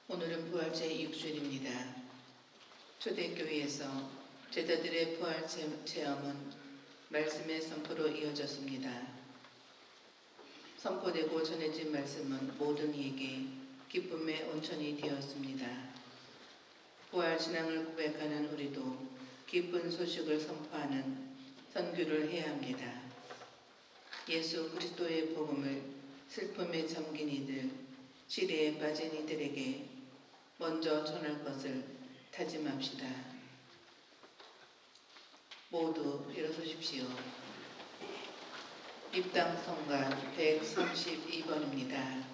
오늘은 부활 제6주일입니다. 초대교회에서 제자들의 부활 체험은 말씀의 선포로 이어졌습니다. 선포되고 전해진 말씀은 모든 이에게 기쁨의 온천이 되었습니다. 부활 신앙을 고백하는 우리도 기쁜 소식을 선포하는 선교를 해야 합니다. 예수 그리스도의 복음을 슬픔에 잠긴 이들, 시대에 빠진 이들에게 먼저 전할 것을 다짐합시다. 모두 일어서십시오. 입당성가 132번입니다.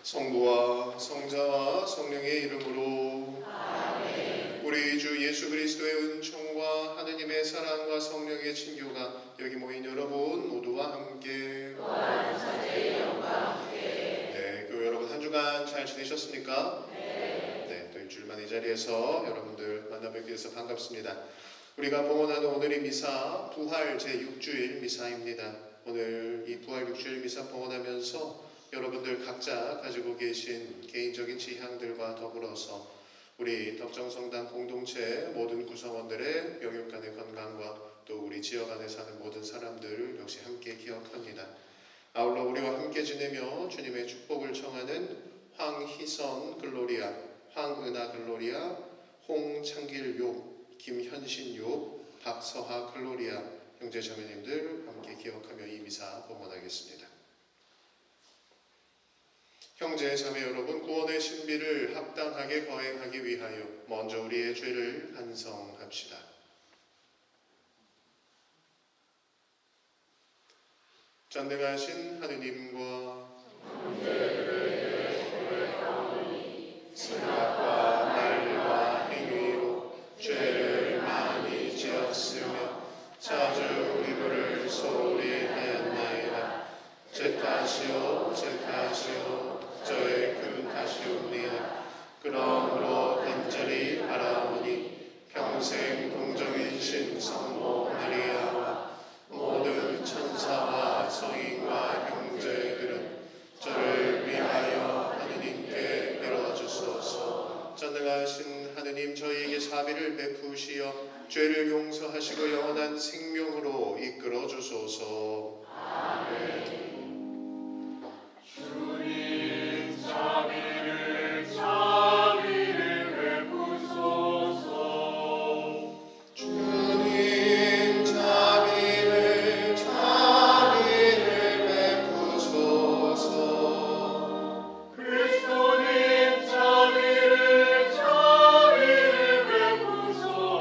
성부와 성자와 성령의 이름으로 아멘. 우리 주 예수 그리스도의 은총과 하느님의 사랑과 성령의 친교가 여기 모인 여러분 모두와 함께 또한 사제의 영과 함께 네, 교회 여러분 한 주간 잘 지내셨습니까? 네, 또 일주일만 이 자리에서 여러분들 만나뵙게 돼서 반갑습니다. 우리가 봉헌하는 오늘의 미사 부활 제6주일 미사입니다. 오늘 이 부활 6주일 미사 봉헌하면서 여러분들 각자 가지고 계신 개인적인 지향들과 더불어서 우리 덕정성당 공동체 모든 구성원들의 영육 간의 건강과 또 우리 지역 안에 사는 모든 사람들을 역시 함께 기억합니다. 아울러 우리와 함께 지내며 주님의 축복을 청하는 황희선 글로리아, 황은하 글로리아, 홍창길요, 김현신요, 박서하 글로리아 형제자매님들 함께 기억하며 이 미사 봉헌하겠습니다. 형제 자매 여러분, 구원의 신비를 합당하게 거행하기 위하여 먼저 우리의 죄를 반성합시다. 전능하신 하느님과 생각과 말과 행위로 죄를 많이 지었으며 자주 우리를 소홀히 하였나이다. 제 탓이요 제 탓이요 저의 큰 탓이옵니다. 그러므로 간절히 바라오니 평생 동정이신 성모 마리아와 모든 천사와 성인과 형제들은 저를 위하여 하느님께 빌어주소서. 전능하신 하느님, 저희에게 자비를 베푸시어 죄를 용서하시고 영원한 생명으로 이끌어 주소서. 아멘. 그리스도님 자비를 베푸소서.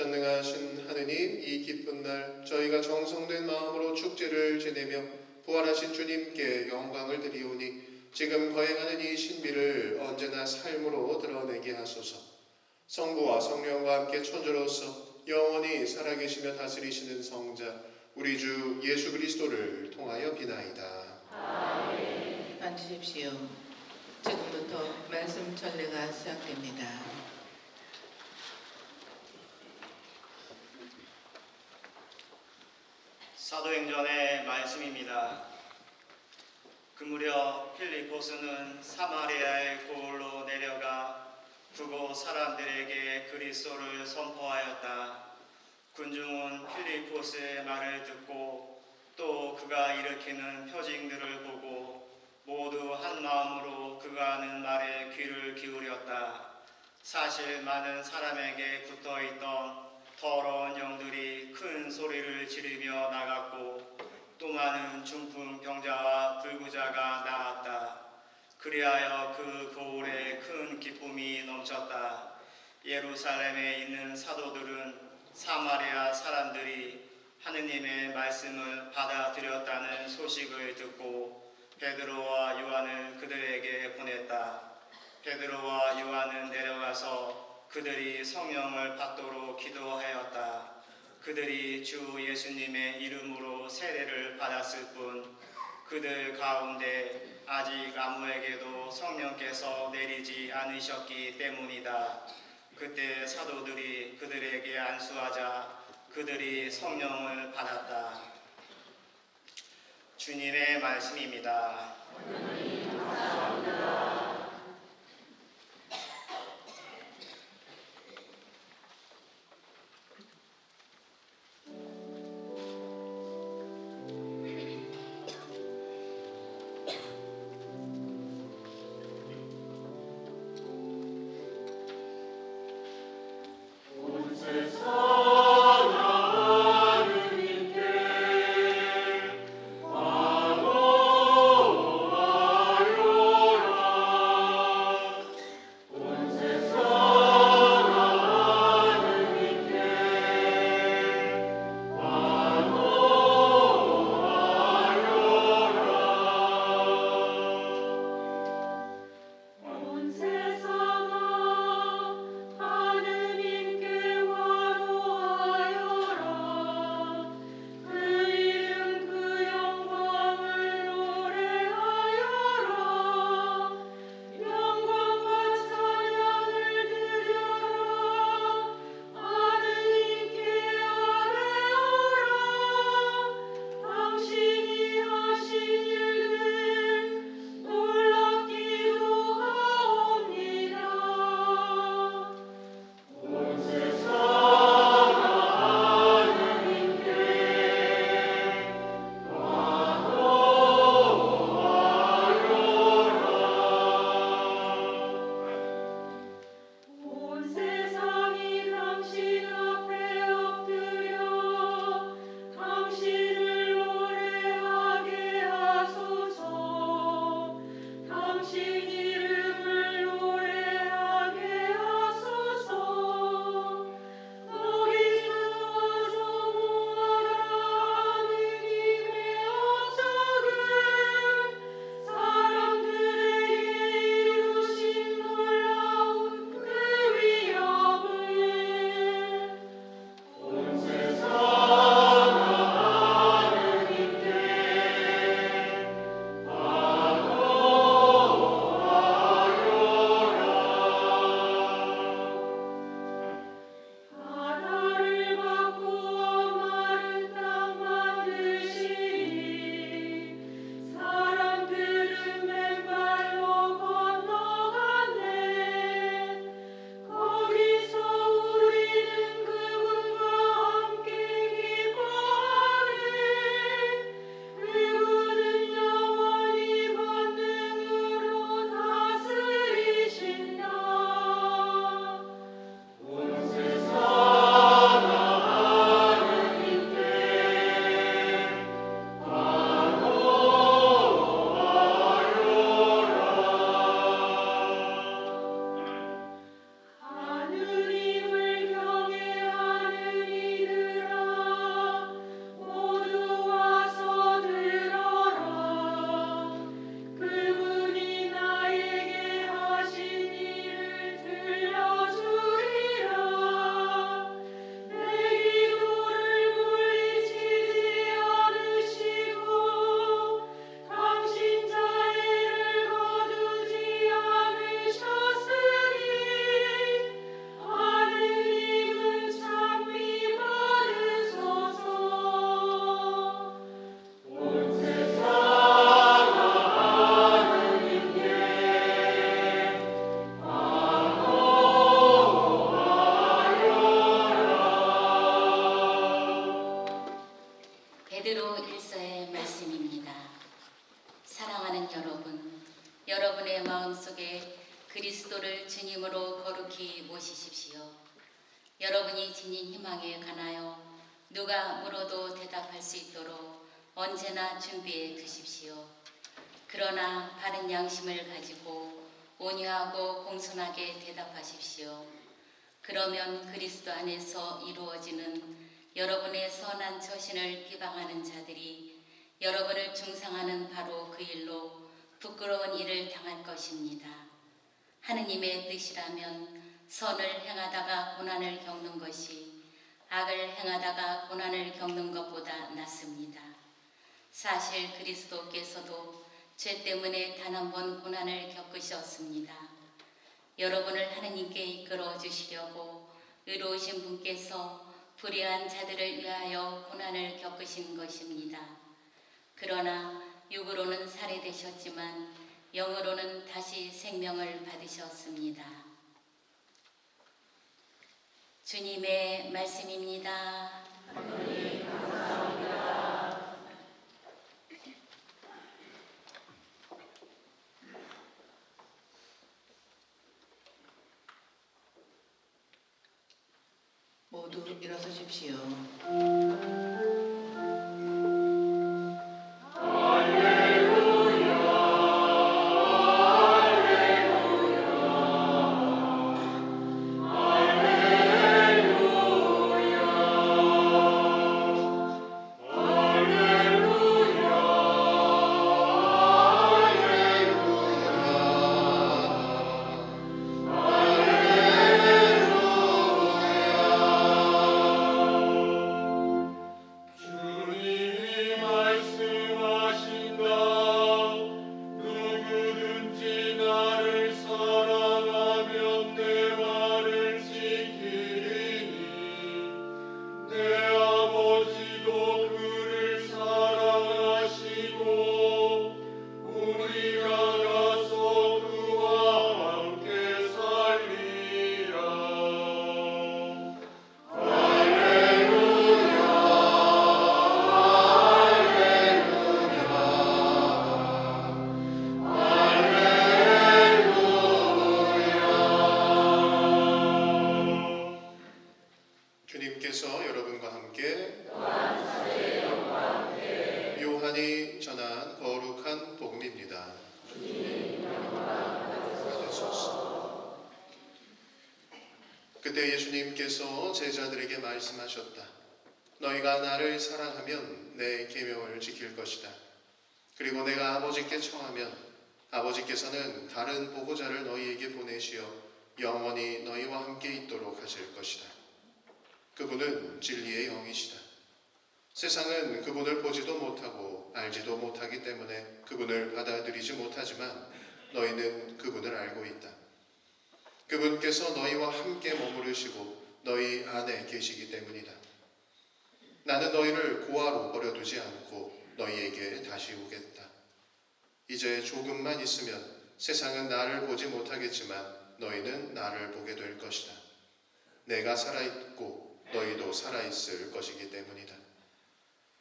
전능하신 하느님, 이 기쁜 날 저희가 정성된 마음으로 축제를 지내며 부활하신 주님께 영광을 드리오니 지금 거행하는 이 신비를 언제나 삶으로 드러내게 하소서. 성부와 성령과 함께 천주로서 영원히 살아계시며 다스리시는 성자 우리 주 예수 그리스도를 통하여 비나이다. 앉으십시오. 지금부터 말씀 전례가 시작됩니다. 사도행전의 말씀입니다. 그 무렵 필리포스는 사마리아의 고을로 내려가 그곳 사람들에게 그리스도를 선포하였다. 군중은 필리포스의 말을 듣고 또 그가 일으키는 표징들을 보고 모두 한 마음으로 그가 하는 말에 귀를 기울였다. 사실 많은 사람에게 붙어있던 더러운 영들이 큰 소리를 지르며 나갔고 또 많은 중풍 병자와 불구자가 나왔다. 그리하여 그 고을에 큰 기쁨이 넘쳤다. 예루살렘에 있는 사도들은 사마리아 사람들이 하느님의 말씀을 받아들였다는 소식을 듣고 베드로와 요한을 그들에게 보냈다. 베드로와 요한은 내려가서 그들이 성령을 받도록 기도하였다. 그들이 주 예수님의 이름으로 세례를 받았을 뿐 그들 가운데 아직 아무에게도 성령께서 내리지 않으셨기 때문이다. 그때 사도들이 그들에게 안수하자 그들이 성령을 받았다. 주님의 말씀입니다. 여러분의 마음속에 그리스도를 주님으로 거룩히 모시십시오. 여러분이 지닌 희망에 관하여 누가 물어도 대답할 수 있도록 언제나 준비해 두십시오. 그러나 바른 양심을 가지고 온유하고 공손하게 대답하십시오. 그러면 그리스도 안에서 이루어지는 여러분의 선한 처신을 비방하는 자들이 여러분을 중상하는 바로 그 일로 부끄러운 일을 당할 것입니다. 하느님의 뜻이라면 선을 행하다가 고난을 겪는 것이 악을 행하다가 고난을 겪는 것보다 낫습니다. 사실 그리스도께서도 죄 때문에 단 한 번 고난을 겪으셨습니다. 여러분을 하느님께 이끌어 주시려고 의로우신 분께서 불의한 자들을 위하여 고난을 겪으신 것입니다. 그러나 육으로는 살해되셨지만 영으로는 다시 생명을 받으셨습니다. 주님의 말씀입니다. 하나님 감사합니다. 모두 일어서십시오. 주님께서 여러분과 함께 요한이 전한 거룩한 복음입니다. 받으소서. 그때 예수님께서 제자들에게 말씀하셨다. 너희가 나를 사랑하면 내 계명을 지킬 것이다. 그리고 내가 아버지께 청하면 아버지께서는 다른 보호자를 너희에게 보내시어 영원히 너희와 함께 있도록 하실 것이다. 그분은 진리의 영이시다. 세상은 그분을 보지도 못하고 알지도 못하기 때문에 그분을 받아들이지 못하지만 너희는 그분을 알고 있다. 그분께서 너희와 함께 머무르시고 너희 안에 계시기 때문이다. 나는 너희를 고아로 버려두지 않고 너희에게 다시 오겠다. 이제 조금만 있으면 세상은 나를 보지 못하겠지만 너희는 나를 보게 될 것이다. 내가 살아있고 너희도 살아있을 것이기 때문이다.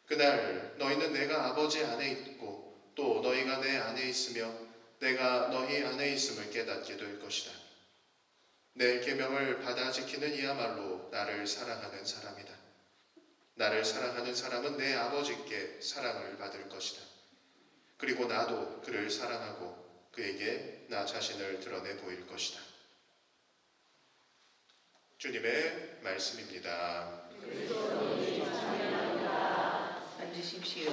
그날 너희는 내가 아버지 안에 있고 또 너희가 내 안에 있으며 내가 너희 안에 있음을 깨닫게 될 것이다. 내 계명을 받아 지키는 이야말로 나를 사랑하는 사람이다. 나를 사랑하는 사람은 내 아버지께 사랑을 받을 것이다. 그리고 나도 그를 사랑하고 그에게 나 자신을 드러내 보일 것이다. 주님의 말씀입니다. 앉으십시오.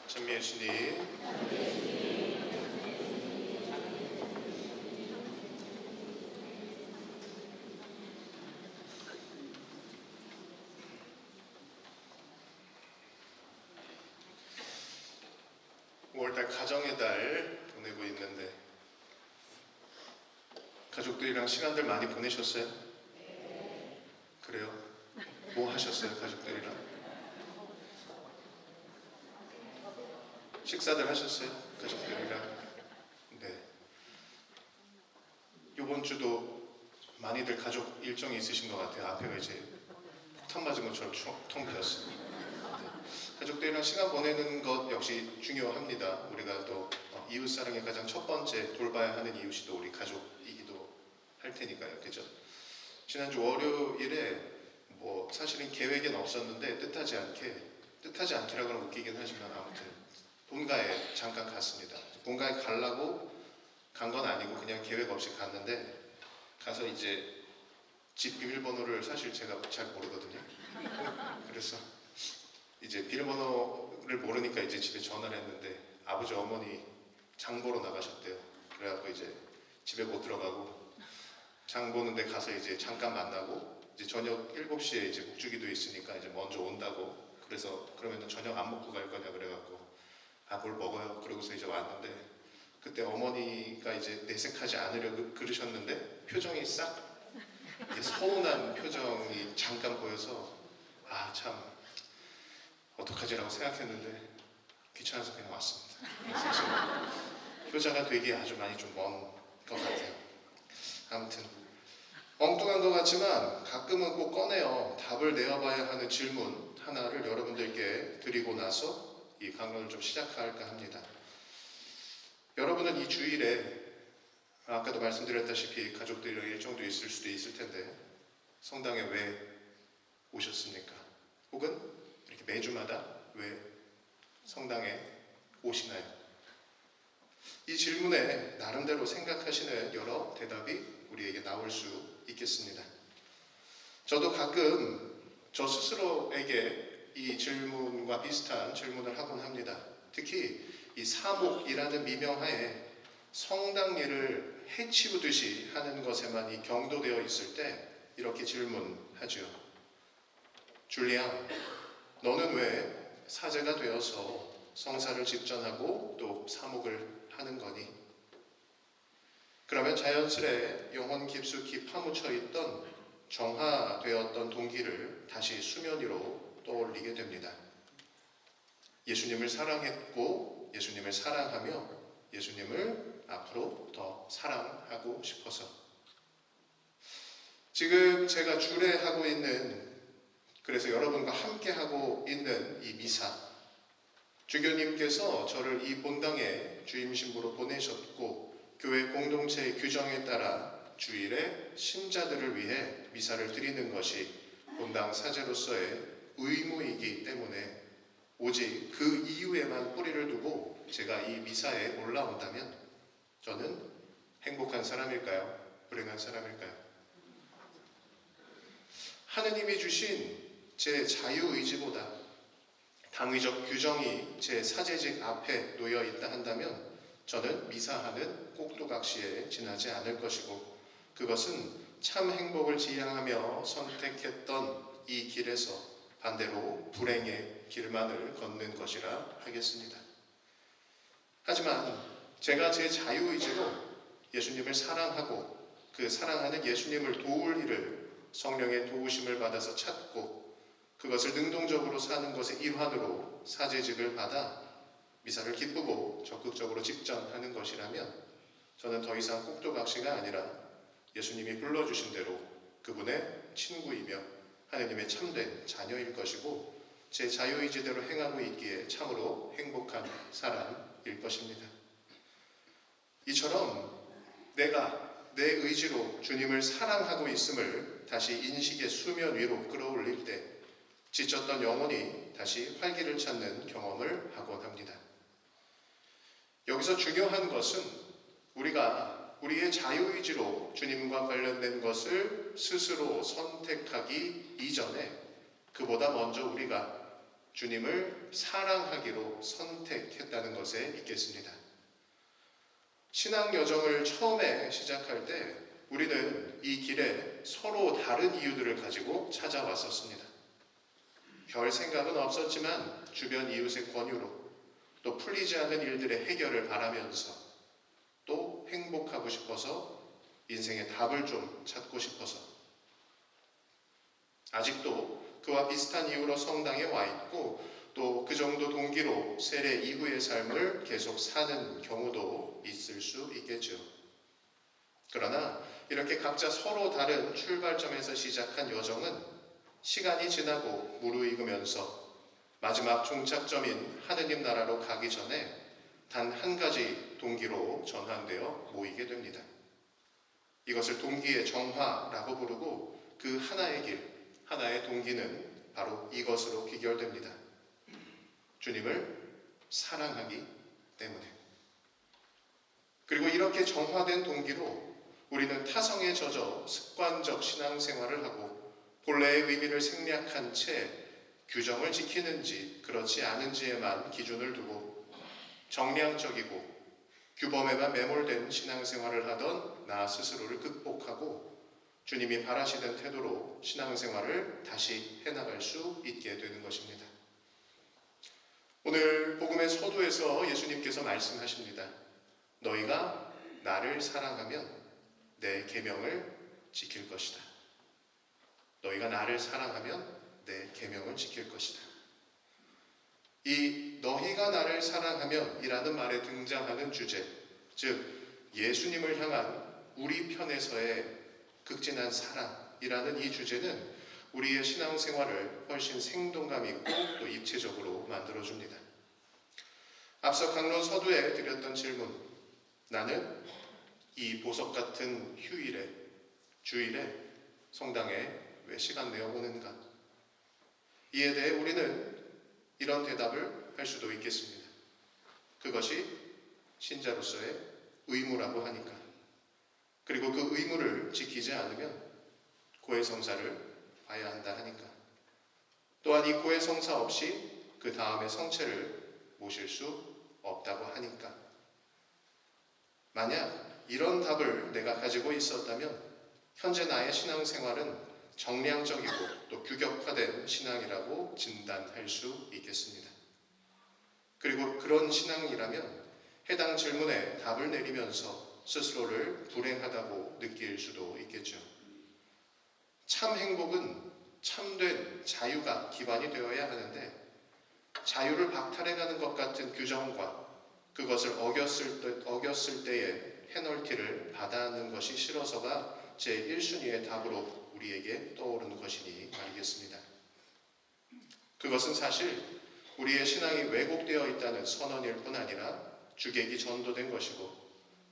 찬미 예수님. (5월달) 가정의 달 보내고 있는데 가족들이랑 시간들 많이 보내셨어요? 그래요? 뭐 하셨어요, 가족들이랑? 식사들 하셨어요, 가족들이랑? 네. 이번 주도 많이들 가족 일정이 있으신 것 같아요. 앞에가 이제 폭탄 맞은 것처럼 텅 비었어요. 네. 가족들이랑 시간 보내는 것 역시 중요합니다. 우리가 또 이웃 사랑의 가장 첫 번째 돌봐야 하는 이웃이 또 우리 가족이기도 할 테니까요, 그죠? 지난주 월요일에 뭐 사실은 계획은 없었는데 뜻하지 않게라고는 웃기긴 하지만 아무튼 본가에 잠깐 갔습니다. 본가에 가려고 간 건 아니고 그냥 계획 없이 갔는데 가서 이제 집 비밀번호를 사실 제가 잘 모르거든요. 그래서 이제 비밀번호를 모르니까 이제 집에 전화를 했는데 아버지 어머니 장 보러 나가셨대요. 그래갖고 이제 집에 못 들어가고 장 보는데 가서 이제 잠깐 만나고 이제 저녁 7시에 이제 묵주기도 있으니까 이제 먼저 온다고. 그래서 그러면 저녁 안 먹고 갈 거냐 그래갖고 뭘 먹어요. 그러고서 이제 왔는데 그때 어머니가 이제 내색하지 않으려고 그러셨는데 표정이 싹 이게 서운한 표정이 잠깐 보여서 참 어떡하지라고 생각했는데 귀찮아서 그냥 왔습니다. 사실 효자가 되기에 아주 많이 좀 먼 것 같아요. 아무튼 엉뚱한 것 같지만 가끔은 꼭 꺼내어 답을 내어봐야 하는 질문 하나를 여러분들께 드리고 나서 이 강론을 좀 시작할까 합니다. 여러분은 이 주일에 아까도 말씀드렸다시피 가족들이랑 일정도 있을 수도 있을 텐데 성당에 왜 오셨습니까? 혹은 이렇게 매주마다 왜 성당에 오시나요? 이 질문에 나름대로 생각하시는 여러 대답이 우리에게 나올 수 있겠습니다. 저도 가끔 저 스스로에게 이 질문과 비슷한 질문을 하곤 합니다. 특히 이 사목이라는 미명하에 성당 일을 해치우듯이 하는 것에만 경도되어 있을 때 이렇게 질문하죠. 줄리앙, 너는 왜 사제가 되어서 성사를 집전하고 또 사목을 하는 거니? 그러면 자연스레 영혼 깊숙이 파묻혀 있던 정화되었던 동기를 다시 수면 위로 떠올리게 됩니다. 예수님을 사랑했고 예수님을 사랑하며 예수님을 앞으로 더 사랑하고 싶어서. 지금 제가 주례하고 있는, 그래서 여러분과 함께 하고 있는 이 미사, 주교님께서 저를 이 본당에 주임신부로 보내셨고 교회 공동체의 규정에 따라 주일에 신자들을 위해 미사를 드리는 것이 본당 사제로서의 의무이기 때문에 오직 그 이유에만 뿌리를 두고 제가 이 미사에 올라온다면 저는 행복한 사람일까요? 불행한 사람일까요? 하느님이 주신 제 자유의지보다 당위적 규정이 제 사제직 앞에 놓여 있다 한다면 저는 미사하는 꼭두각시에 지나지 않을 것이고 그것은 참 행복을 지향하며 선택했던 이 길에서 반대로 불행의 길만을 걷는 것이라 하겠습니다. 하지만 제가 제 자유의지로 예수님을 사랑하고 그 사랑하는 예수님을 도울 일을 성령의 도우심을 받아서 찾고 그것을 능동적으로 사는 것의 일환으로 사제직을 받아 미사를 기쁘고 적극적으로 집전하는 것이라면 저는 더 이상 꼭두각시가 아니라 예수님이 불러주신 대로 그분의 친구이며 하느님의 참된 자녀일 것이고 제 자유의지대로 행하고 있기에 참으로 행복한 사람일 것입니다. 이처럼 내가 내 의지로 주님을 사랑하고 있음을 다시 인식의 수면 위로 끌어올릴 때 지쳤던 영혼이 다시 활기를 찾는 경험을 하곤 합니다. 여기서 중요한 것은 우리가 우리의 자유의지로 주님과 관련된 것을 스스로 선택하기 이전에 그보다 먼저 우리가 주님을 사랑하기로 선택했다는 것에 있겠습니다. 신앙 여정을 처음에 시작할 때 우리는 이 길에 서로 다른 이유들을 가지고 찾아왔었습니다. 별 생각은 없었지만 주변 이웃의 권유로 또 풀리지 않는 일들의 해결을 바라면서 또 행복하고 싶어서 인생의 답을 좀 찾고 싶어서 아직도 그와 비슷한 이유로 성당에 와 있고 또 그 정도 동기로 세례 이후의 삶을 계속 사는 경우도 있을 수 있겠죠. 그러나 이렇게 각자 서로 다른 출발점에서 시작한 여정은 시간이 지나고 무르익으면서 마지막 종착점인 하느님 나라로 가기 전에 단 한 가지 동기로 전환되어 모이게 됩니다. 이것을 동기의 정화라고 부르고 그 하나의 길, 하나의 동기는 바로 이것으로 귀결됩니다. 주님을 사랑하기 때문에. 그리고 이렇게 정화된 동기로 우리는 타성에 젖어 습관적 신앙생활을 하고 본래의 의미를 생략한 채 규정을 지키는지 그렇지 않은지에만 기준을 두고 정량적이고 규범에만 매몰된 신앙생활을 하던 나 스스로를 극복하고 주님이 바라시는 태도로 신앙생활을 다시 해나갈 수 있게 되는 것입니다. 오늘 복음의 서두에서 예수님께서 말씀하십니다. 너희가 나를 사랑하면 내 계명을 지킬 것이다. 너희가 나를 사랑하면 내 계명을 지킬 것이다. 이 너희가 나를 사랑하면 이라는 말에 등장하는 주제, 즉 예수님을 향한 우리 편에서의 극진한 사랑이라는 이 주제는 우리의 신앙생활을 훨씬 생동감 있고 또 입체적으로 만들어줍니다. 앞서 강론 서두에 드렸던 질문, 나는 이 보석 같은 휴일에, 주일에 성당에 왜 시간 내어 오는가? 이에 대해 우리는 이런 대답을 할 수도 있겠습니다. 그것이 신자로서의 의무라고 하니까. 그리고 그 의무를 지키지 않으면 고해성사를 봐야 한다 하니까. 또한 이 고해성사 없이 그 다음의 성체를 모실 수 없다고 하니까. 만약 이런 답을 내가 가지고 있었다면 현재 나의 신앙생활은 정량적이고 또 규격화된 신앙이라고 진단할 수 있겠습니다. 그리고 그런 신앙이라면 해당 질문에 답을 내리면서 스스로를 불행하다고 느낄 수도 있겠죠. 참 행복은 참된 자유가 기반이 되어야 하는데 자유를 박탈해가는 것 같은 규정과 그것을 어겼을 때의 페널티를 받아하는 것이 싫어서가 제 1순위의 답으로 우리에게 떠오르는 것이니 말이겠습니다. 그것은 사실 우리의 신앙이 왜곡되어 있다는 선언일 뿐 아니라 주객이 전도된 것이고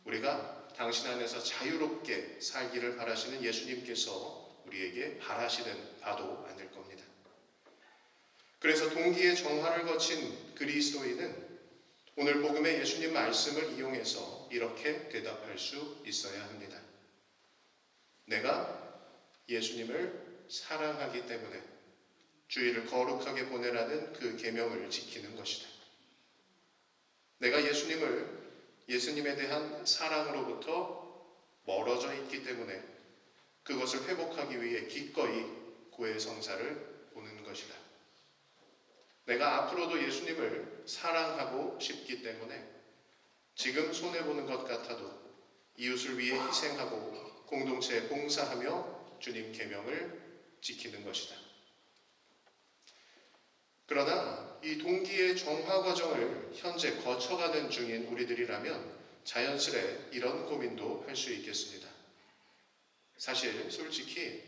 우리가 당신 안에서 자유롭게 살기를 바라시는 예수님께서 우리에게 바라시는 바도 아닐 겁니다. 그래서 동기의 정화를 거친 그리스도인은 오늘 복음의 예수님 말씀을 이용해서 이렇게 대답할 수 있어야 합니다. 내가 예수님을 사랑하기 때문에 주일을 거룩하게 보내라는 그 계명을 지키는 것이다. 내가 예수님에 대한 사랑으로부터 멀어져 있기 때문에 그것을 회복하기 위해 기꺼이 고해성사를 보는 것이다. 내가 앞으로도 예수님을 사랑하고 싶기 때문에 지금 손해보는 것 같아도 이웃을 위해 희생하고 공동체에 봉사하며 주님 계명을 지키는 것이다. 그러나 이 동기의 정화 과정을 현재 거쳐가는 중인 우리들이라면 자연스레 이런 고민도 할 수 있겠습니다. 사실 솔직히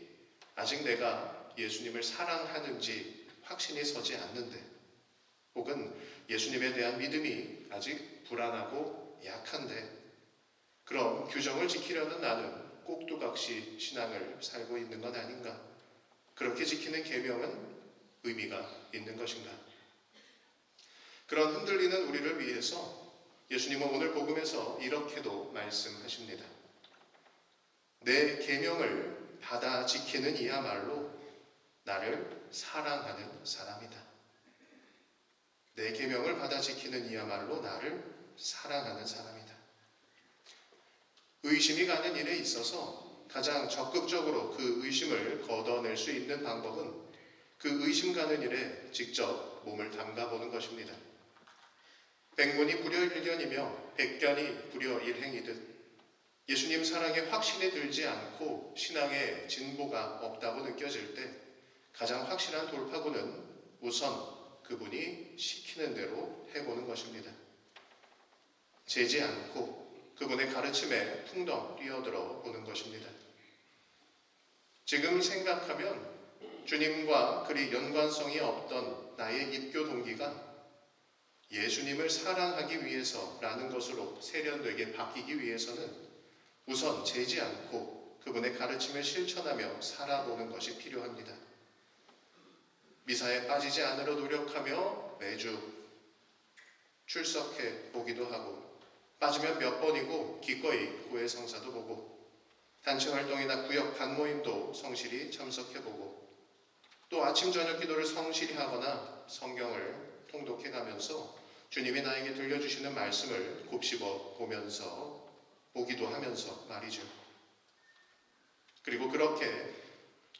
아직 내가 예수님을 사랑하는지 확신이 서지 않는데 혹은 예수님에 대한 믿음이 아직 불안하고 약한데 그럼 규정을 지키려는 나는 꼭두각시 신앙을 살고 있는 건 아닌가? 그렇게 지키는 계명은 의미가 있는 것인가? 그런 흔들리는 우리를 위해서 예수님은 오늘 복음에서 이렇게도 말씀하십니다. 내 계명을 받아 지키는 이야말로 나를 사랑하는 사람이다. 내 계명을 받아 지키는 이야말로 나를 사랑하는 사람이다. 의심이 가는 일에 있어서 가장 적극적으로 그 의심을 걷어낼 수 있는 방법은 그 의심 가는 일에 직접 몸을 담가보는 것입니다. 백문이 불여일견이며 백견이 불여일행이듯 예수님 사랑에 확신이 들지 않고 신앙에 진보가 없다고 느껴질 때 가장 확실한 돌파구는 우선 그분이 시키는 대로 해보는 것입니다. 재지 않고 그분의 가르침에 풍덩 뛰어들어 보는 것입니다. 지금 생각하면 주님과 그리 연관성이 없던 나의 입교 동기가 예수님을 사랑하기 위해서라는 것으로 세련되게 바뀌기 위해서는 우선 재지 않고 그분의 가르침을 실천하며 살아보는 것이 필요합니다. 미사에 빠지지 않으려 노력하며 매주 출석해 보기도 하고, 빠지면 몇 번이고 기꺼이 구회 성사도 보고, 단체 활동이나 구역 반모임도 성실히 참석해보고, 또 아침 저녁 기도를 성실히 하거나 성경을 통독해 가면서 주님이 나에게 들려주시는 말씀을 곱씹어 보면서 보기도 하면서 말이죠. 그리고 그렇게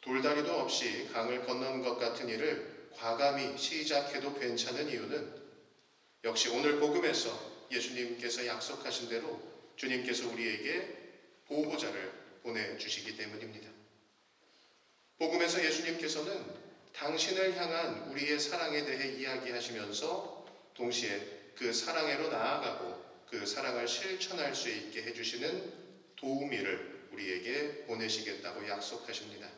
돌다리도 없이 강을 건너는 것 같은 일을 과감히 시작해도 괜찮은 이유는 역시 오늘 복음에서 예수님께서 약속하신 대로 주님께서 우리에게 보호자를 보내주시기 때문입니다. 복음에서 예수님께서는 당신을 향한 우리의 사랑에 대해 이야기하시면서 동시에 그 사랑으로 나아가고 그 사랑을 실천할 수 있게 해주시는 도우미를 우리에게 보내시겠다고 약속하십니다.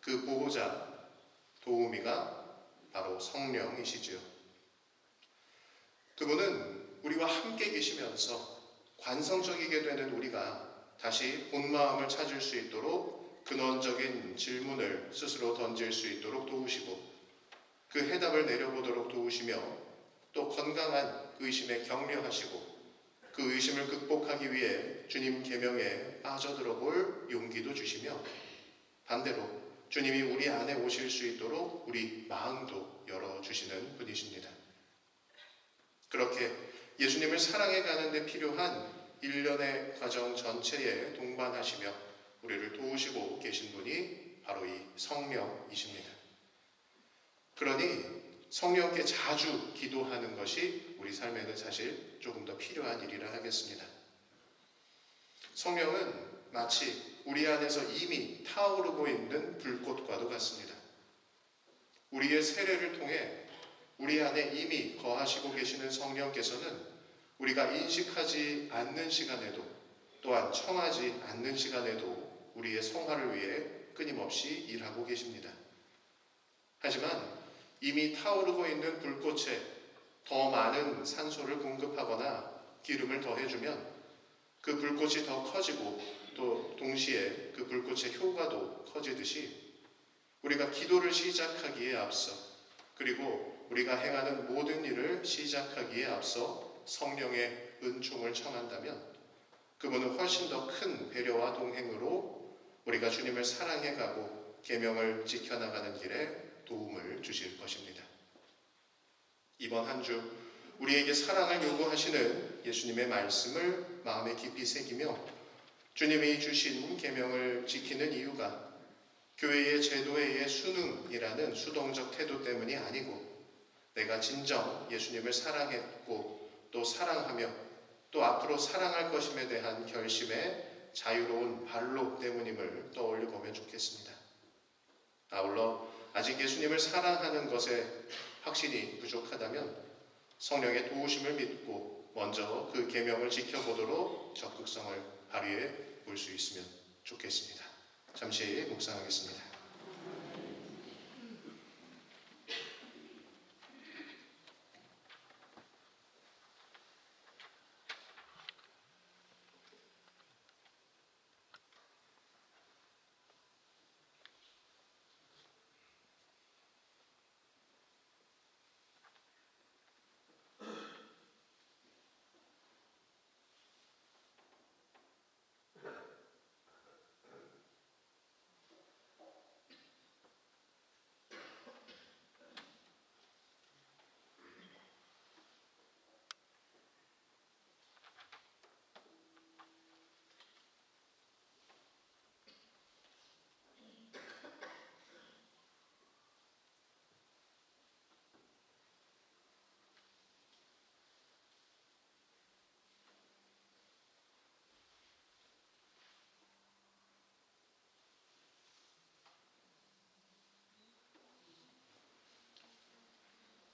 그 보호자, 도우미가 바로 성령이시지요. 그분은 우리와 함께 계시면서 관성적이게 되는 우리가 다시 본 마음을 찾을 수 있도록 근원적인 질문을 스스로 던질 수 있도록 도우시고, 그 해답을 내려보도록 도우시며, 또 건강한 의심에 격려하시고, 그 의심을 극복하기 위해 주님 계명에 빠져들어 볼 용기도 주시며, 반대로 주님이 우리 안에 오실 수 있도록 우리 마음도 열어주시는 분이십니다. 그렇게 예수님을 사랑해 가는 데 필요한 일련의 과정 전체에 동반하시며 우리를 도우시고 계신 분이 바로 이 성령이십니다. 그러니 성령께 자주 기도하는 것이 우리 삶에는 사실 조금 더 필요한 일이라 하겠습니다. 성령은 마치 우리 안에서 이미 타오르고 있는 불꽃과도 같습니다. 우리의 세례를 통해 우리 안에 이미 거하시고 계시는 성령께서는 우리가 인식하지 않는 시간에도, 또한 청하지 않는 시간에도 우리의 성화를 위해 끊임없이 일하고 계십니다. 하지만 이미 타오르고 있는 불꽃에 더 많은 산소를 공급하거나 기름을 더해주면 그 불꽃이 더 커지고, 또 동시에 그 불꽃의 효과도 커지듯이 우리가 기도를 시작하기에 앞서, 그리고 우리가 행하는 모든 일을 시작하기에 앞서 성령의 은총을 청한다면 그분은 훨씬 더 큰 배려와 동행으로 우리가 주님을 사랑해가고 계명을 지켜나가는 길에 도움을 주실 것입니다. 이번 한 주 우리에게 사랑을 요구하시는 예수님의 말씀을 마음에 깊이 새기며 주님이 주신 계명을 지키는 이유가 교회의 제도에 의해 수능이라는 수동적 태도 때문이 아니고, 내가 진정 예수님을 사랑했고 또 사랑하며 또 앞으로 사랑할 것임에 대한 결심의 자유로운 발로 때문임을 떠올려 보면 좋겠습니다. 아울러 아직 예수님을 사랑하는 것에 확신이 부족하다면 성령의 도우심을 믿고 먼저 그 계명을 지켜보도록 적극성을 발휘해 볼 수 있으면 좋겠습니다. 잠시 묵상하겠습니다.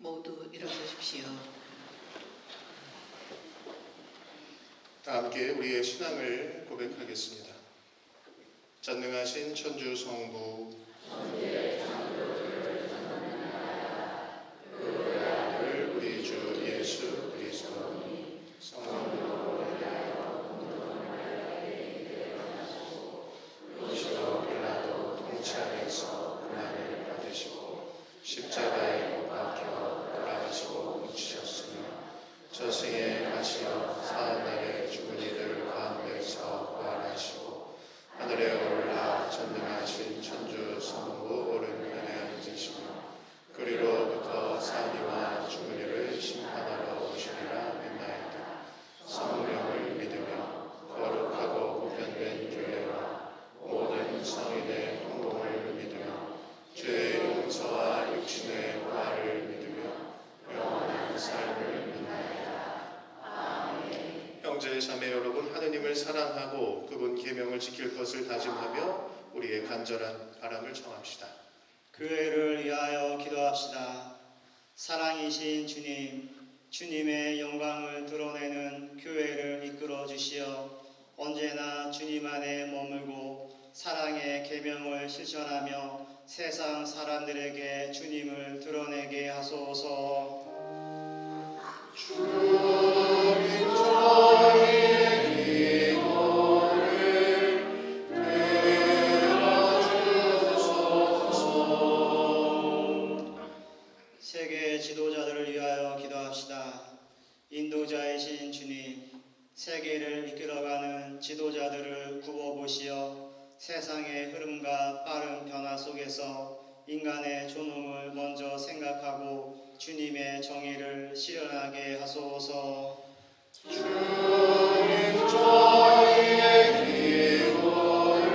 모두 일어서십시오. 다 함께 우리의 신앙을 고백하겠습니다. 전능하신 천주 성부, 우리 주 예수 믿고 그분 계명을 지킬 것을 다짐하며 우리의 간절한 바람을 청합시다. 교회를 위하여 기도합시다. 사랑이신 주님, 주님의 영광을 드러내는 교회를 이끌어 주시어 언제나 주님 안에 머물고 사랑의 계명을 실천하며 세상 사람들에게 주님을 드러내게 하소서. 주님 저희의 기도를 들어주소서. 세계 지도자들을 위하여 기도합시다. 인도자이신 주님, 세계를 이끌어가는 지도자들을 굽어보시어 세상의 흐름과 빠른 변화 속에서 인간의 존엄을 먼저 생각하고 주님의 정의를 실현하게 하소서. 주님 저희의 기도를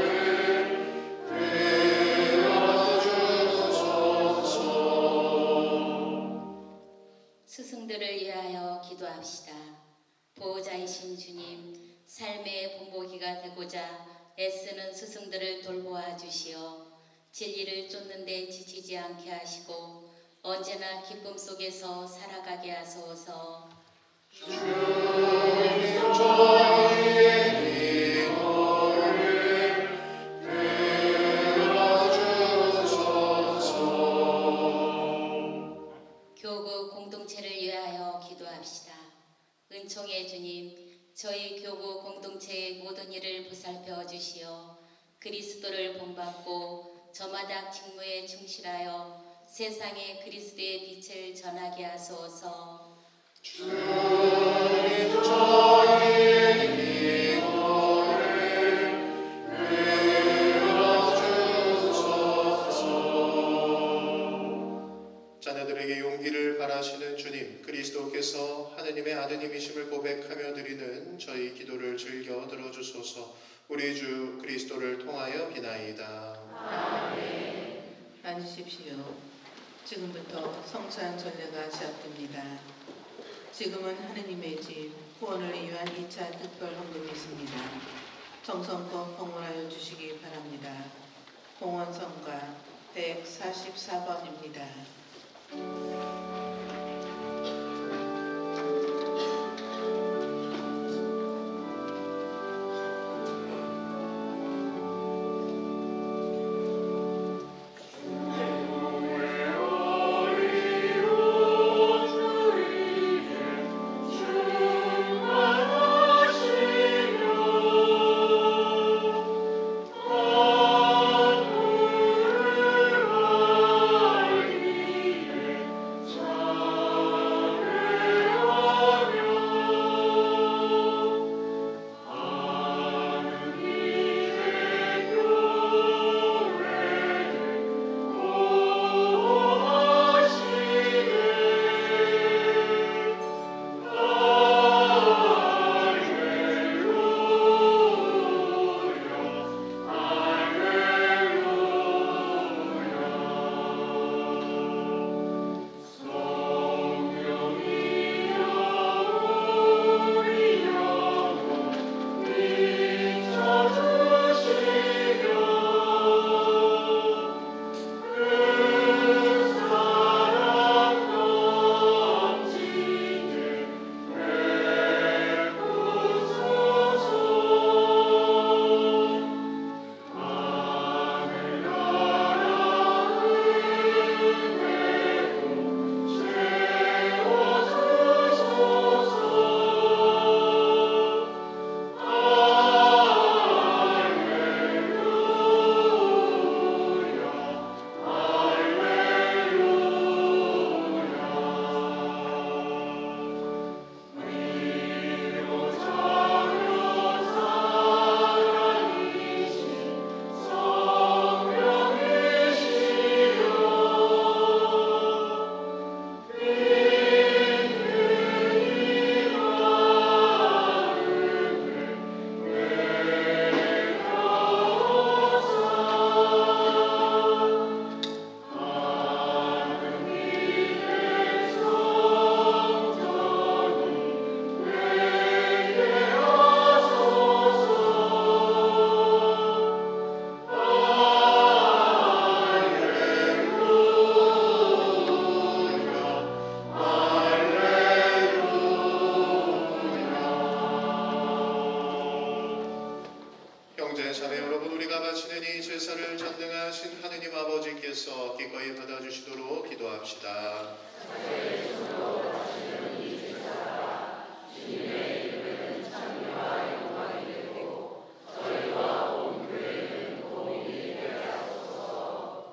들어주소서. 스승들을 위하여 기도합시다. 보호자이신 주님, 삶의 본보기가 되고자 애쓰는 스승들을 돌보아 주시어 진리를 쫓는 데 지치지 않게 하시고 언제나 기쁨 속에서 살아가게 하소서. 주님 저희의 기도를 들어주소서. 교구 공동체를 위하여 기도합시다. 은총의 주님, 저희 교구 공동체의 모든 일을 보살펴 주시어 그리스도를 본받고 저마다 직무에 충실하여 세상에 그리스도의 빛을 전하게 하소서. 주님 저희의 기도를 들어주소서. 자녀들에게 용기를 바라시는 주님, 그리스도께서 하느님의 아드님이심을 고백하며 드리는 저희 기도를 즐겨 들어주소서. 우리 주 그리스도를 통하여 비나이다. 앉으십시오. 지금부터 성찬 전례가 시작됩니다. 지금은 하느님의 집 후원을 위한 2차 특별 헌금이 있습니다. 정성껏 봉헌하여 주시기 바랍니다. 봉헌성가 144번입니다. 주 자매 여러분, 우리가 바치는 이 제사를 전능하신 하느님 아버지께서 기꺼이 받아주시도록 기도합시다.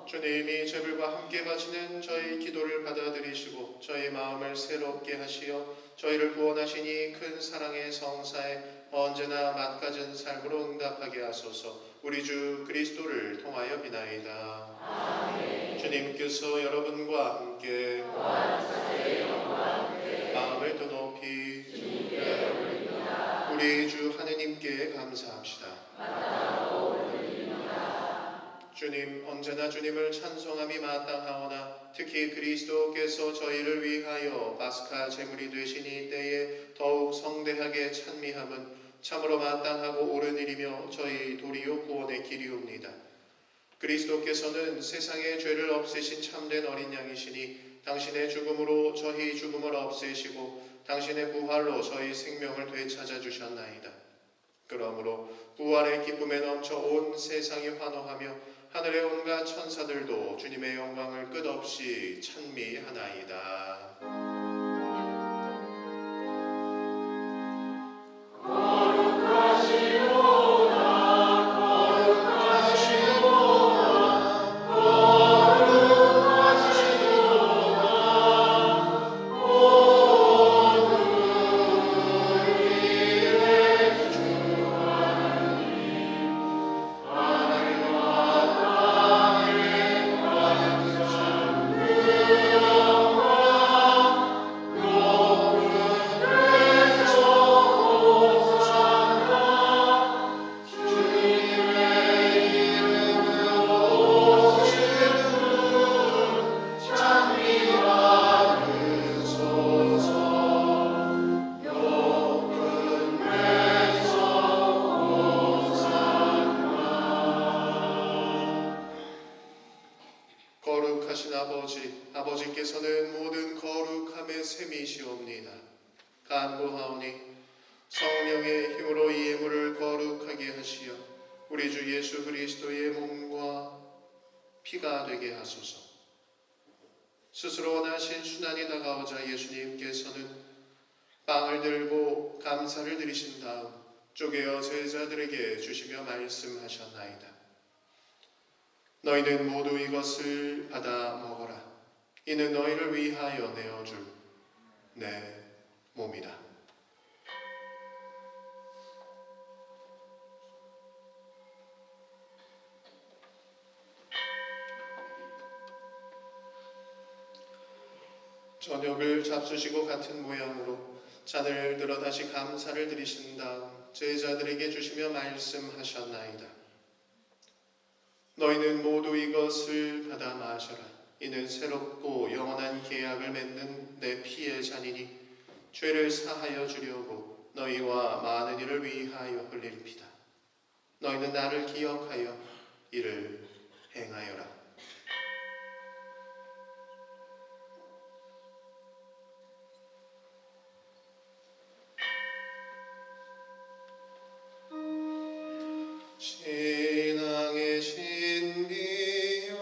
주님이 제불과 함께 바치는 저희 기도를 받아들이시고 저희 마음을 새롭게 하시어 저희를 구원하신 이 큰 사랑의 성사에 언제나 맛가진 삶으로 응답하게 하소서. 우리 주 그리스도를 통하여 비나이다. 아멘. 주님께서 여러분과 함께 마음을 더 높이 우리 주 하느님께 감사합시다. 주님, 언제나 주님을 찬송함이 마땅하오나 특히 그리스도께서 저희를 위하여 파스카 제물이 되신 이 때에 더욱 성대하게 찬미함은 참으로 마땅하고 옳은 일이며 저희 도리요 구원의 길이옵니다. 그리스도께서는 세상의 죄를 없애신 참된 어린 양이시니 당신의 죽음으로 저희 죽음을 없애시고 당신의 부활로 저희 생명을 되찾아 주셨나이다. 그러므로 부활의 기쁨에 넘쳐 온 세상이 환호하며 하늘의 온갖 천사들도 주님의 영광을 끝없이 찬미하나이다. 거룩하신 아버지께서는 모든 거룩함의 셈이시옵니다. 간구하오니 성령의 힘으로 이 예물을 거룩하게 하시어 우리 주 예수 그리스도의 몸과 피가 되게 하소서. 스스로 원하신 순환이 다가오자 예수님께서는 빵을 들고 감사를 드리신 다음 쪼개어 제자들에게 주시며 말씀하셨나이다. 너희는 모두 이것을 받아 먹어라. 이는 너희를 위하여 내어줄 내 몸이다. 저녁을 잡수시고 같은 모양으로 잔을 들어 다시 감사를 드리신 다음 제자들에게 주시며 말씀하셨나이다. 너희는 모두 이것을 받아 마셔라. 이는 새롭고 영원한 계약을 맺는 내 피의 잔이니 죄를 사하여 주려고 너희와 많은 이를 위하여 흘릴 피다. 너희는 나를 기억하여 이를 행하여라. 신앙의 신비요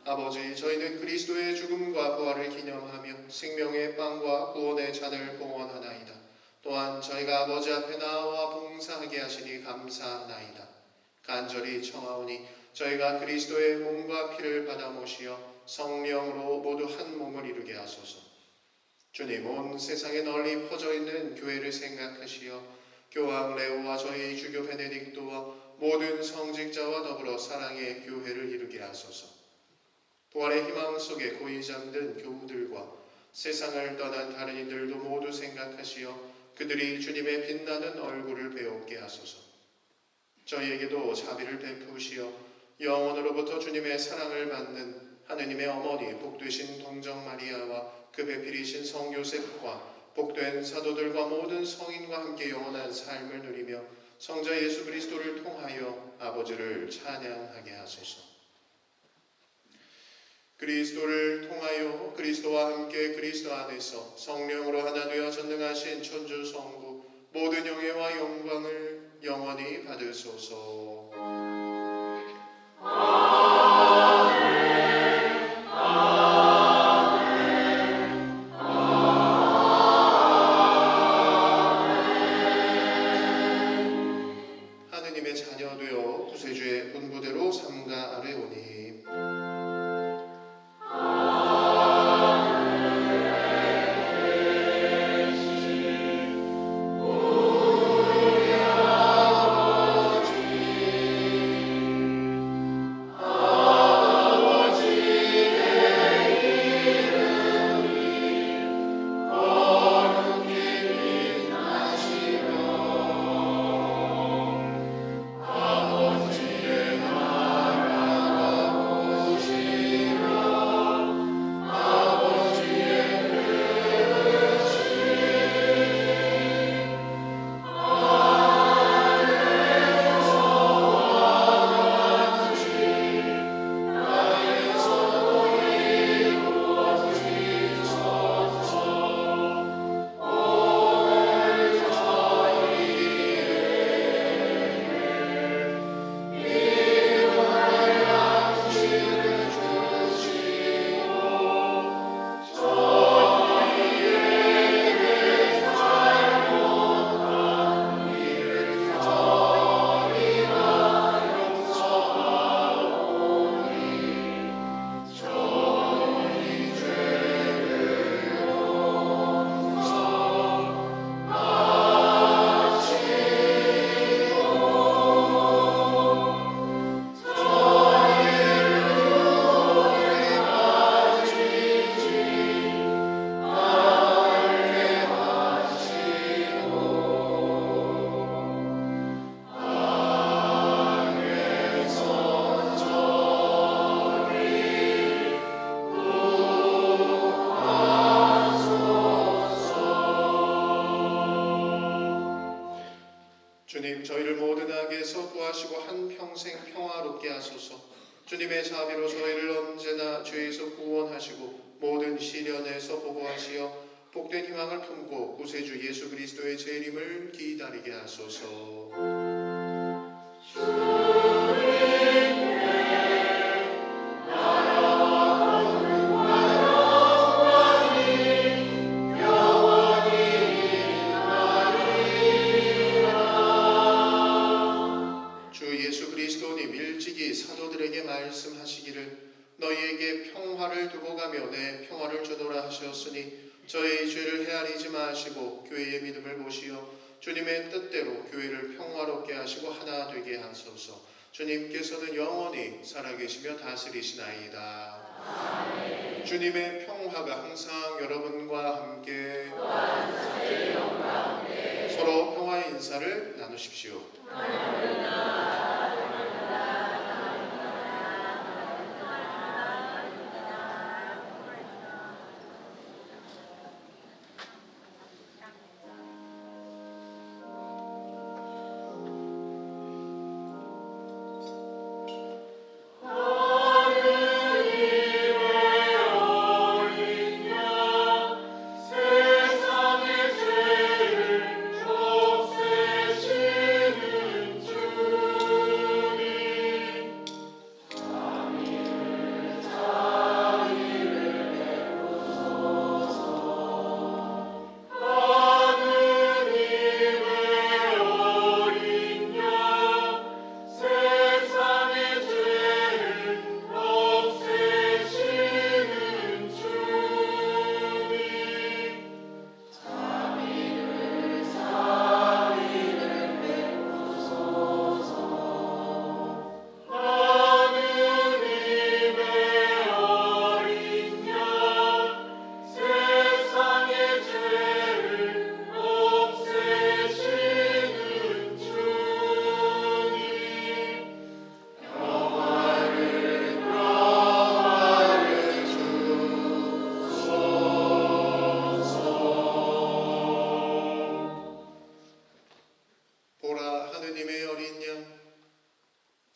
아버지, 저희는 그리스도의 죽음과 부활을 기념하며 생명의 빵과 구원의 잔을 봉헌하나이다. 또한 저희가 아버지 앞에 나와 봉사하게 하시니 감사하나이다. 간절히 청하오니 저희가 그리스도의 몸과 피를 받아 모시어 성령으로 모두 한 몸을 이루게 하소서. 주님, 온 세상에 널리 퍼져 있는 교회를 생각하시어 교황 레오와 저희 주교 베네딕토와 모든 성직자와 더불어 사랑의 교회를 이루게 하소서. 부활의 희망 속에 고이 잠든 교우들과 세상을 떠난 다른 이들도 모두 생각하시어 그들이 주님의 빛나는 얼굴을 배우게 하소서. 저희에게도 자비를 베푸시어 영원으로부터 주님의 사랑을 받는 하느님의 어머니 복되신 동정 마리아와 그 배필이신 성 요셉과 복된 사도들과 모든 성인과 함께 영원한 삶을 누리며 성자 예수 그리스도를 통하여 아버지를 찬양하게 하소서. 그리스도를 통하여 그리스도와 함께 그리스도 안에서 성령으로 하나 되어 전능하신 천주 성부 모든 영예와 영광을 영원히 받으소서. 하느님의 자녀 되어 구세주의 분부대로 삼가 아뢰오니 주님, 저희를 모든 악에서 구하시고 한평생 평화롭게 하소서. 주님의 자비로 저희를 언제나 죄에서 구원하시고 모든 시련에서 보호하시어 복된 희망을 품고 구세주 예수 그리스도의 재림을 기다리게 하소서. 사도들에게 말씀하시기를 너희에게 평화를 두고 가며 내 평화를 주노라 하셨으니 저희 죄를 헤아리지 마시고 교회의 믿음을 보시어 주님의 뜻대로 교회를 평화롭게 하시고 하나 되게 하소서. 주님께서는 영원히 살아계시며 다스리시나이다. 아멘. 주님의 평화가 항상 여러분과 함께 서로 평화의 인사를 나누십시오. 세상의 죄를 없애시는 주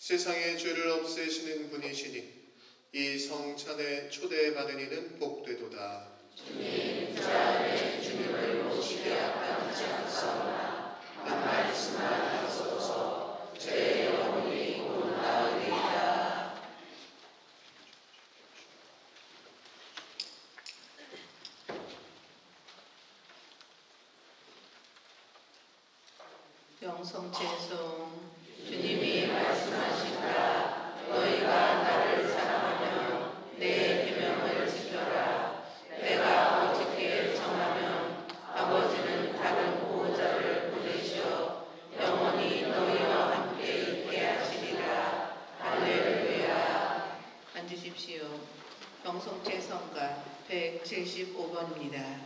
세상의 죄를 없애시는 분이시니 이 성찬에 초대받은 이는 복되도다. 주님, 저 안에 주님을 모시게 합당치 않사오나 한 말씀만 하소서. 제 영혼이 곧 나으리이다. 영성체송. 주님이 말씀하신다. 너희가 나를 사랑하면 내 계명을 지켜라. 내가 어떻게 정하면 아버지는 다른 보호자를 보내시어 영원히 너희와 함께 있게 하시리라. 할렐루야. 앉으십시오. 영성체 성가 175번입니다.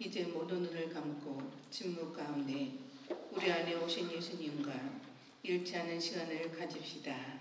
이제 모두 눈을 감고 침묵 가운데 우리 안에 오신 예수님과 잃지 않은 시간을 가집시다.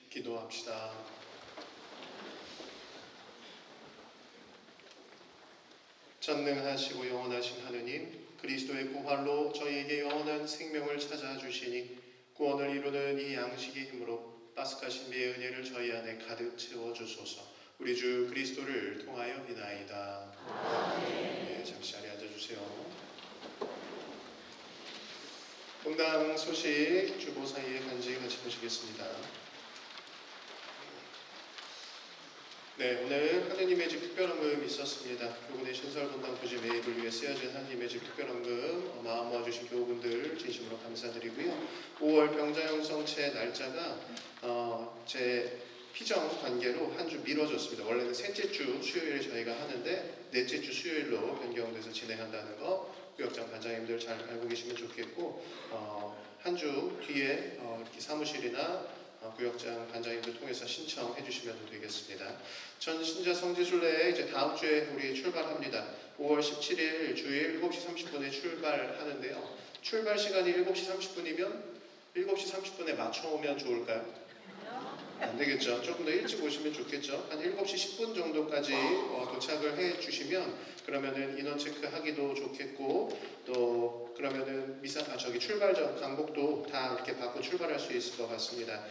기도합시다. 전능하시고 영원하신 하느님, 그리스도의 부활로 저희에게 영원한 생명을 찾아주시니 구원을 이루는 이 양식의 힘으로 파스카 신비의 은혜를 저희 안에 가득 채워주소서. 우리 주 그리스도를 통하여 비나이다. 네, 잠시 자리에 앉아주세요. 본당 소식 주보 사이에 간증 같이 보시겠습니다. 네, 오늘 하느님의 집 특별헌금이 있었습니다. 교군의 신설본당 부지 매입을 위해 쓰여진 하느님의 집 특별헌금 마음 모아주신 교우분들 진심으로 감사드리고요. 5월 병자 형성체 날짜가 제 피정 관계로 한 주 미뤄졌습니다. 원래는 셋째 주 수요일에 저희가 하는데 넷째 주 수요일로 변경돼서 진행한다는 거 구역장 반장님들 잘 알고 계시면 좋겠고 한 주 뒤에 이렇게 사무실이나 구역장 반장님들 통해서 신청해 주시면 되겠습니다. 전 신자 성지순례 이제 다음 주에 우리 출발합니다. 5월 17일 주일 7시 30분에 출발하는데요. 출발 시간이 7시 30분이면 7시 30분에 맞춰 오면 좋을까요? 안 되겠죠. 조금 더 일찍 오시면 좋겠죠. 한 7시 10분 정도까지 도착을 해 주시면 그러면은 인원 체크하기도 좋겠고 또 그러면은 출발 전 강복도 다 이렇게 받고 출발할 수 있을 것 같습니다.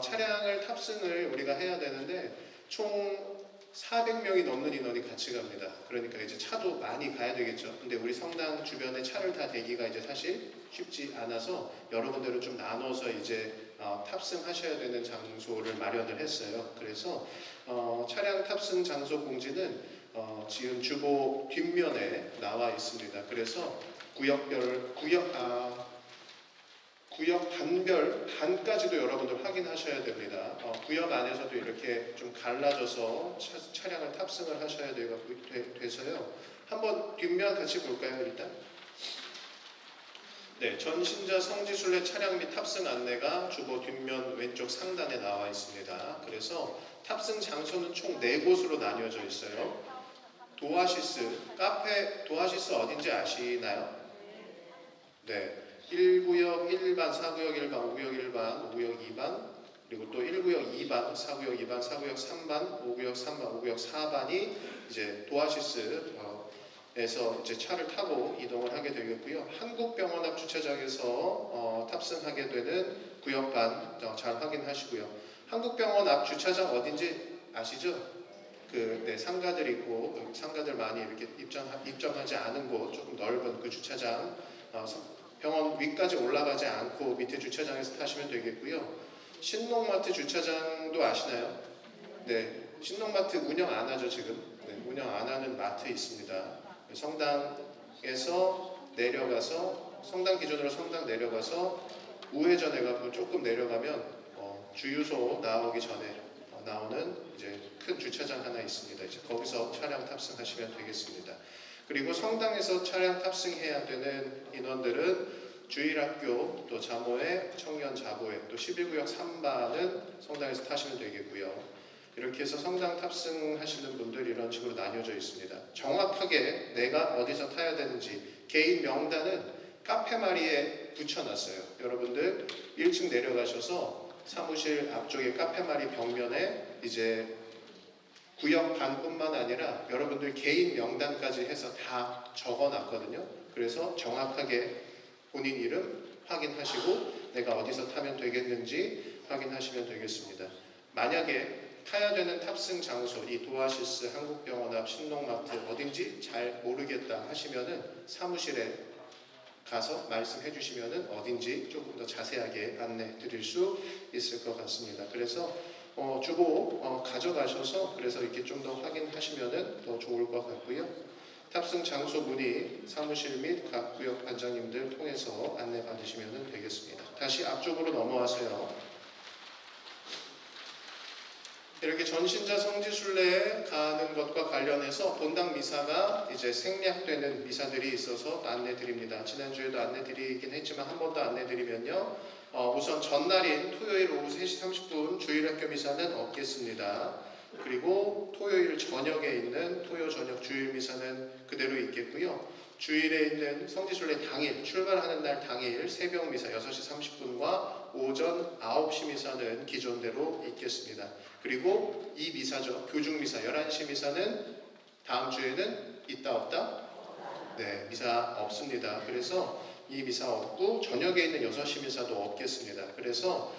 차량을 탑승을 우리가 해야 되는데 총 400명이 넘는 인원이 같이 갑니다. 그러니까 이제 차도 많이 가야 되겠죠. 근데 우리 성당 주변에 차를 다 대기가 이제 사실 쉽지 않아서 여러 군데로 좀 나눠서 이제 탑승하셔야 되는 장소를 마련을 했어요. 그래서 차량 탑승 장소 공지는 지금 주보 뒷면에 나와 있습니다. 그래서 구역 단별 단까지도 여러분들 확인하셔야 됩니다. 구역 안에서도 이렇게 좀 갈라져서 차량을 탑승을 하셔야 돼서요. 한번 뒷면 같이 볼까요, 일단? 네, 전신자 성지순례 차량 및 탑승 안내가 주보 뒷면 왼쪽 상단에 나와 있습니다. 그래서 탑승 장소는 총 4곳으로 나뉘어져 있어요. 도아시스, 카페 도아시스 어딘지 아시나요? 네, 1구역 1반, 4구역 1반, 5구역 1반, 5구역 2반, 그리고 또 1구역 2반, 4구역 2반, 4구역 3반, 5구역 3반, 5구역 4반이 이제 도아시스에서 이제 차를 타고 이동을 하게 되겠고요. 한국병원 앞 주차장에서 탑승하게 되는 구역반 잘 확인하시고요. 한국병원 앞 주차장 어딘지 아시죠? 상가들 있고 상가들 많이 이렇게 입점하지 않은 곳 조금 넓은 그 주차장 병원 위까지 올라가지 않고 밑에 주차장에서 타시면 되겠고요. 신농마트 주차장도 아시나요? 네, 신농마트 운영 안 하죠 지금. 네, 운영 안 하는 마트 있습니다. 성당에서 내려가서 성당 기준으로 성당 내려가서 우회전해 가지고 조금 내려가면 주유소 나오기 전에 나오는 이제 큰 주차장 하나 있습니다. 이제 거기서 차량 탑승하시면 되겠습니다. 그리고 성당에서 차량 탑승해야 되는 인원들은 주일학교, 또 자모회, 청년 자보회, 또 11구역 3반은 성당에서 타시면 되겠고요. 이렇게 해서 성당 탑승하시는 분들 이런 식으로 나뉘어져 있습니다. 정확하게 내가 어디서 타야 되는지 개인 명단은 카페마리에 붙여놨어요. 여러분들 1층 내려가셔서 사무실 앞쪽에 카페마리 벽면에 이제 구역 반뿐만 아니라 여러분들 개인 명단까지 해서 다 적어놨거든요. 그래서 정확하게 본인 이름 확인하시고 내가 어디서 타면 되겠는지 확인하시면 되겠습니다. 만약에 타야 되는 탑승 장소, 이 도아시스, 한국병원 앞, 신농마트 어딘지 잘 모르겠다 하시면은 사무실에 가서 말씀해 주시면은 어딘지 조금 더 자세하게 안내 드릴 수 있을 것 같습니다. 그래서 주보 가져가셔서 그래서 이렇게 좀 더 확인하시면은 더 좋을 것 같고요. 탑승 장소 문의 사무실 및 각 구역 반장님들 통해서 안내 받으시면 되겠습니다. 다시 앞쪽으로 넘어와서요. 이렇게 전신자 성지순례에 가는 것과 관련해서 본당 미사가 이제 생략되는 미사들이 있어서 안내 드립니다. 지난주에도 안내 드리긴 했지만 한 번 더 안내 드리면요. 우선 전날인 토요일 오후 3시 30분 주일학교 미사는 없겠습니다. 그리고 토요일 저녁에 있는 토요 저녁 주일 미사는 그대로 있겠고요. 주일에 있는 성지순례 당일 출발하는 날 당일 새벽 미사 6시 30분과 오전 9시 미사는 기존대로 있겠습니다. 그리고 이 미사죠. 교중 미사 11시 미사는 다음 주에는 있다 없다? 네, 미사 없습니다. 그래서 이 미사 없고 저녁에 있는 6시 미사도 없겠습니다. 그래서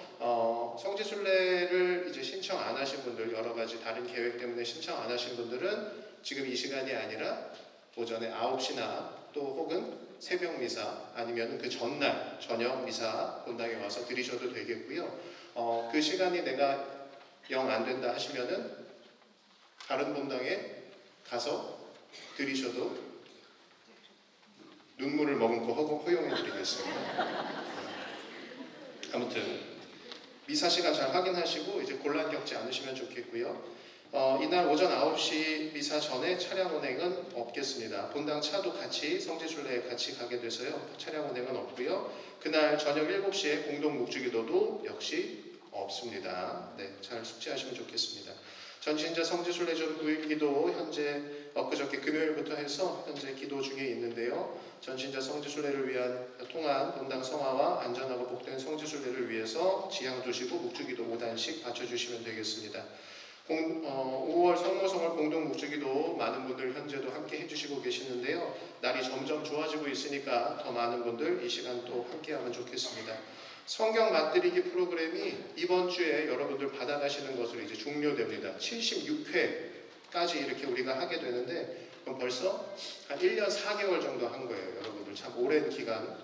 성지순례를 이제 신청 안 하신 분들, 여러 가지 다른 계획 때문에 신청 안 하신 분들은 지금 이 시간이 아니라 오전에 9시나 또 혹은 새벽 미사 아니면 그 전날 저녁 미사 본당에 와서 드리셔도 되겠고요. 그 시간이 내가 영 안 된다 하시면은 다른 본당에 가서 드리셔도 눈물을 머금고 허용해 드리겠습니다. 아무튼 미사 시간 잘 확인하시고 이제 곤란 겪지 않으시면 좋겠고요. 이날 오전 9시 미사 전에 차량 운행은 없겠습니다. 본당 차도 같이 성지순례에 같이 가게 돼서요. 차량 운행은 없고요. 그날 저녁 7시에 공동 묵주기도도 역시 없습니다. 네, 잘 숙지하시면 좋겠습니다. 전신자 성지순례 전 9일 기도 현재 엊그저께 금요일부터 해서 현재 기도 중에 있는데요. 전신자 성지순례를 위한 통한 본당 성화와 안전하고 복된 성지순례를 위해서 지향 두시고 묵주기도 5단씩 바쳐주시면 되겠습니다. 5월 성모성월 공동 묵주기도 많은 분들 현재도 함께 해주시고 계시는데요. 날이 점점 좋아지고 있으니까 더 많은 분들 이 시간 또 함께하면 좋겠습니다. 성경 맛들이기 프로그램이 이번 주에 여러분들 받아가시는 것으로 이제 종료됩니다. 76회까지 이렇게 우리가 하게 되는데 그럼 벌써 한 1년 4개월 정도 한 거예요. 여러분들 참 오랜 기간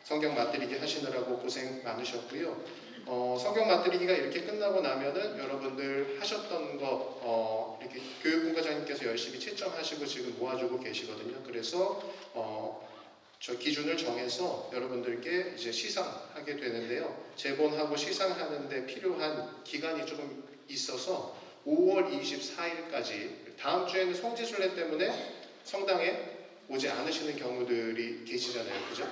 성경 맛들이기 하시느라고 고생 많으셨고요. 성경 맛들이기가 이렇게 끝나고 나면은 여러분들 하셨던 거 이렇게 교육분과장님께서 열심히 채점하시고 지금 모아주고 계시거든요. 그래서 저 기준을 정해서 여러분들께 이제 시상하게 되는데요. 제본하고 시상하는데 필요한 기간이 조금 있어서 5월 24일까지 다음 주에는 성지순례 때문에 성당에 오지 않으시는 경우들이 계시잖아요. 그죠?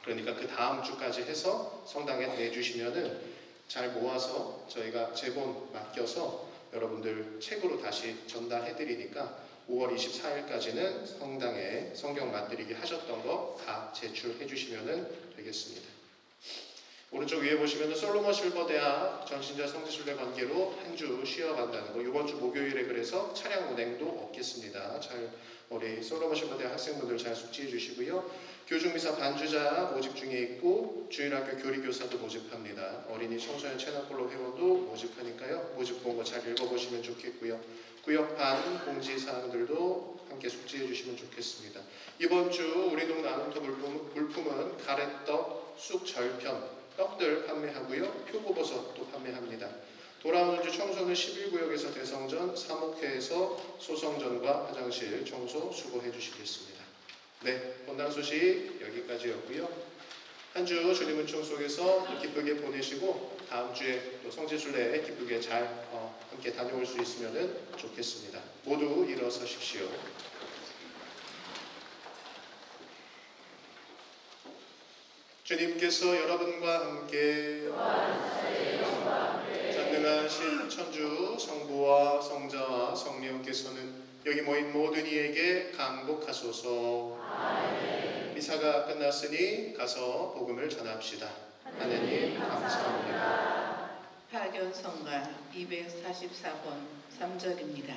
그러니까 그 다음 주까지 해서 성당에 내주시면은 잘 모아서 저희가 제본 맡겨서 여러분들 책으로 다시 전달해 드리니까 5월 24일까지는 성당에 성경 맛들이기 하셨던 거 다 제출해 주시면 되겠습니다. 오른쪽 위에 보시면 솔로몬 실버대학 전신자 성지순례 관계로 한 주 쉬어간다는 거. 이번 주 목요일에 그래서 차량 운행도 없겠습니다. 잘 우리 솔로몬 실버대학 학생분들 잘 숙지해 주시고요. 교중미사 반주자 모집 중에 있고 주일학교 교리교사도 모집합니다. 어린이 청소년 채널플로 회원도 모집하니까요. 모집 본 거 잘 읽어보시면 좋겠고요. 구역반 공지사항들도 함께 숙지해 주시면 좋겠습니다. 이번 주 우리 동네 아동터 물품은 가래떡, 쑥 절편, 떡들 판매하고요. 표고버섯도 판매합니다. 돌아오는 주 청소는 11구역에서 대성전, 사목회에서 소성전과 화장실 청소 수고해 주시겠습니다. 네, 본당 소식 여기까지였고요. 한 주 주님 은총 속에서 기쁘게 보내시고 다음 주에 또 성지순례 기쁘게 잘 함께 다녀올 수 있으면 좋겠습니다. 모두 일어서십시오. 주님께서 여러분과 함께 전능하신 천주 성부와 성자와 성령께서는 여기 모인 모든 이에게 강복하소서. 미사가 끝났으니 가서 복음을 전합시다. 하나님 감사합니다. 파견성가 244번 3절입니다.